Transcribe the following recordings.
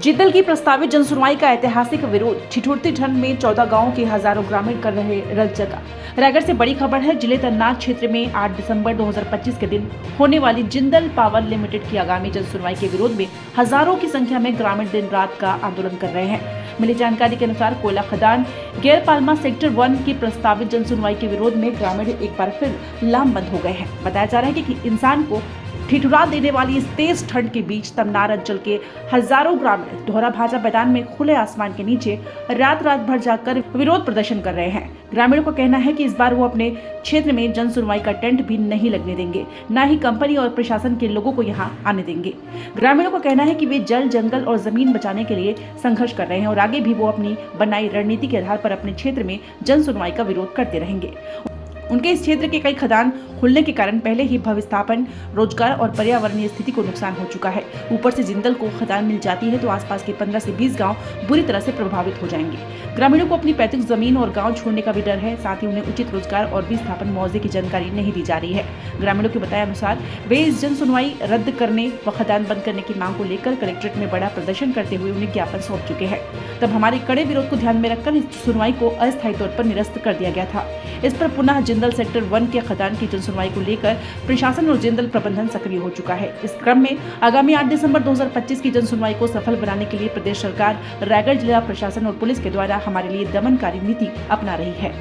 जिंदल की प्रस्तावित जनसुनवाई का ऐतिहासिक विरोध, ठिठुरती ठंड में 14 गांवों के हजारों ग्रामीण कर रहे रथ जगह। रायगढ़ से बड़ी खबर है। जिले तन्नार क्षेत्र में 8 दिसंबर 2025 के दिन होने वाली जिंदल पावर लिमिटेड की आगामी जनसुनवाई के विरोध में हजारों की संख्या में ग्रामीण दिन रात का आंदोलन कर रहे हैं। मिली जानकारी के अनुसार कोयला खदान गैरपालमा सेक्टर 1 की प्रस्तावित जनसुनवाई के विरोध में ग्रामीण एक बार फिर लामबंद हो गए हैं। बताया जा रहा है कि इंसान को ठिठुरा देने वाली इस तेज ठंड के बीच तमनार अंचल के हजारों ग्रामीण दोहरा भाजा मैदान में खुले आसमान के नीचे रात भर जाकर विरोध प्रदर्शन कर रहे हैं। ग्रामीणों का कहना है कि इस बार वो अपने क्षेत्र में जन सुनवाई का टेंट भी नहीं लगने देंगे, न ही कंपनी और प्रशासन के लोगों को यहां आने देंगे। ग्रामीणों का कहना है कि वे जल, जंगल और जमीन बचाने के लिए संघर्ष कर रहे हैं और आगे भी वो अपनी बनाई रणनीति के आधार पर अपने क्षेत्र में जन सुनवाई का विरोध करते रहेंगे। उनके इस क्षेत्र के कई खदान खुलने के कारण पहले ही भविस्थापन, रोजगार और पर्यावरणीय स्थिति को नुकसान हो चुका है। ऊपर से जिंदल को खदान मिल जाती है तो आसपास के 15 से 20 गांव बुरी तरह से प्रभावित हो जाएंगे। ग्रामीणों को अपनी पैतृक जमीन और गांव छोड़ने का भी डर है। साथ ही उन्हें उचित रोजगार और विस्थापन मुआवजे की जानकारी नहीं दी जा रही है। ग्रामीणों के बताए अनुसार वे इस जन सुनवाई रद्द करने व खदान बंद करने की मांग को लेकर कलेक्ट्रेट में बड़ा प्रदर्शन करते हुए उन्हें ज्ञापन सौंप चुके हैं। तब हमारे कड़े विरोध को ध्यान में रखकर इस सुनवाई को अस्थायी तौर पर निरस्त कर दिया गया था। इस पर पुनः जिंदल सेक्टर 1 के खदान की जनसुनवाई को लेकर प्रशासन और जिंदल प्रबंधन सक्रिय हो चुका है। इस क्रम में आगामी 8 दिसंबर 2025 की जनसुनवाई को सफल बनाने के लिए प्रदेश सरकार, रायगढ़ जिला प्रशासन और पुलिस के द्वारा हमारे लिए दमनकारी नीति अपना रही है।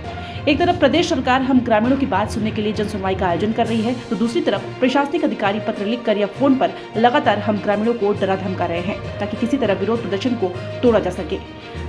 एक तरफ प्रदेश सरकार हम ग्रामीणों की बात सुनने के लिए जनसुनवाई का आयोजन कर रही है, तो दूसरी तरफ प्रशासनिक अधिकारी पत्र लिखकर या फोन पर लगातार हम ग्रामीणों को डरा धमका रहे हैं ताकि किसी तरह विरोध प्रदर्शन को तोड़ा जा सके।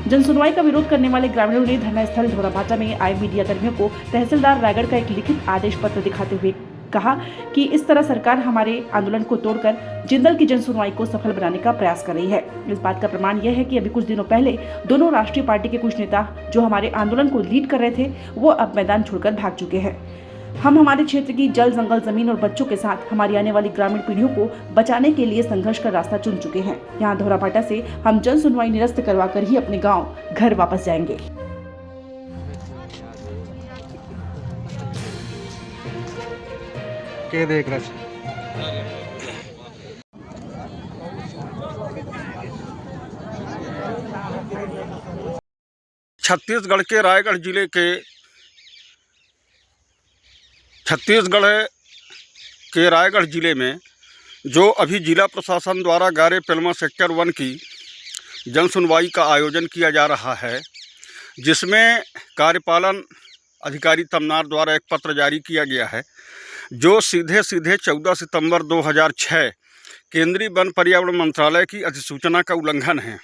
जनसुनवाई का विरोध करने वाले ग्रामीणों ने धरना स्थल धोराभाटा में आए मीडिया कर्मियों को तहसीलदार रायगढ़ का एक लिखित आदेश पत्र दिखाते हुए कहा कि इस तरह सरकार हमारे आंदोलन को तोड़कर जिंदल की जनसुनवाई को सफल बनाने का प्रयास कर रही है। इस बात का प्रमाण यह है कि अभी कुछ दिनों पहले दोनों राष्ट्रीय पार्टी के कुछ नेता जो हमारे आंदोलन को लीड कर रहे थे वो अब मैदान छोड़कर भाग चुके हैं। हम हमारे क्षेत्र की जल, जंगल, जमीन और बच्चों के साथ हमारी आने वाली ग्रामीण पीढ़ियों को बचाने के लिए संघर्ष का रास्ता चुन चुके हैं। यहाँ धोराभाटा से हम जन सुनवाई निरस्त करवा कर ही अपने गाँव घर वापस जाएंगे। क्या देख रहे छत्तीसगढ़ के रायगढ़ जिले के रायगढ़ जिले में जो अभी जिला प्रशासन द्वारा गैरपालमा सेक्टर 1 की जन सुनवाई का आयोजन किया जा रहा है, जिसमें कार्यपालन अधिकारी तमनार द्वारा एक पत्र जारी किया गया है जो सीधे 14 सितंबर 2006 केंद्रीय वन पर्यावरण मंत्रालय की अधिसूचना का उल्लंघन है,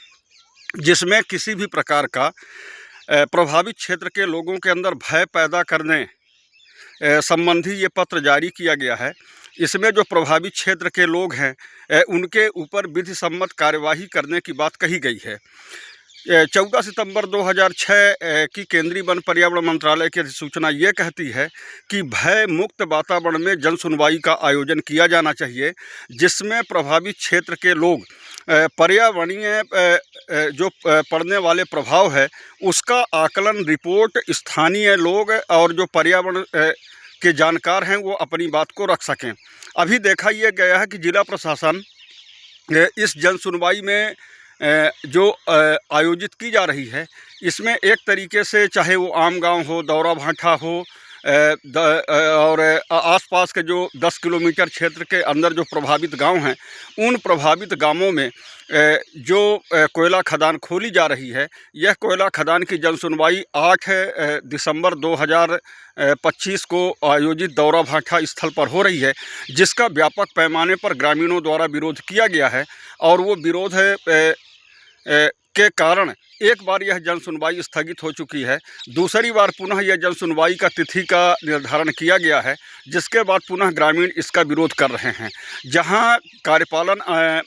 जिसमें किसी भी प्रकार का प्रभावित क्षेत्र के लोगों के अंदर भय पैदा करने संबंधी ये पत्र जारी किया गया है। इसमें जो प्रभावित क्षेत्र के लोग हैं उनके ऊपर विधि सम्मत कार्यवाही करने की बात कही गई है। 14 सितंबर 2006 की केंद्रीय वन पर्यावरण मंत्रालय की अधिसूचना ये कहती है कि भय मुक्त वातावरण में जन सुनवाई का आयोजन किया जाना चाहिए, जिसमें प्रभावित क्षेत्र के लोग पर्यावरणीय जो पड़ने वाले प्रभाव है उसका आकलन रिपोर्ट स्थानीय लोग और जो पर्यावरण के जानकार हैं वो अपनी बात को रख सकें। अभी देखा यह गया है कि जिला प्रशासन इस जन सुनवाई में जो आयोजित की जा रही है इसमें एक तरीके से चाहे वो आम गांव हो, दौराभाटा हो और आसपास के जो 10 किलोमीटर क्षेत्र के अंदर जो प्रभावित गांव हैं उन प्रभावित गांवों में जो कोयला खदान खोली जा रही है, यह कोयला खदान की जन सुनवाई 8 दिसंबर 2025 को आयोजित दौराभाटा स्थल पर हो रही है, जिसका व्यापक पैमाने पर ग्रामीणों द्वारा विरोध किया गया है। और वो विरोध के कारण एक बार यह जन सुनवाई स्थगित हो चुकी है, दूसरी बार पुनः यह जन सुनवाई का तिथि का निर्धारण किया गया है, जिसके बाद पुनः ग्रामीण इसका विरोध कर रहे हैं। जहां कार्यपालन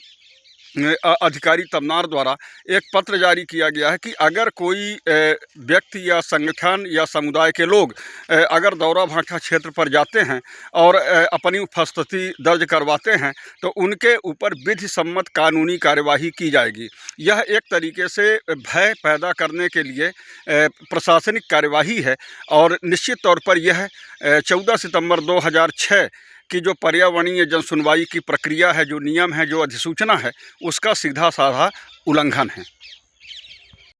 अधिकारी तमनार द्वारा एक पत्र जारी किया गया है कि अगर कोई व्यक्ति या संगठन या समुदाय के लोग अगर दौराभाटा क्षेत्र पर जाते हैं और अपनी उपस्थिति दर्ज करवाते हैं तो उनके ऊपर विधि सम्मत कानूनी कार्यवाही की जाएगी। यह एक तरीके से भय पैदा करने के लिए प्रशासनिक कार्यवाही है और निश्चित तौर पर यह 14 सितंबर 2006 कि जो पर्यावरणीय जन सुनवाई की प्रक्रिया है, जो नियम है, जो अधिसूचना है, उसका सीधा साधा उल्लंघन है।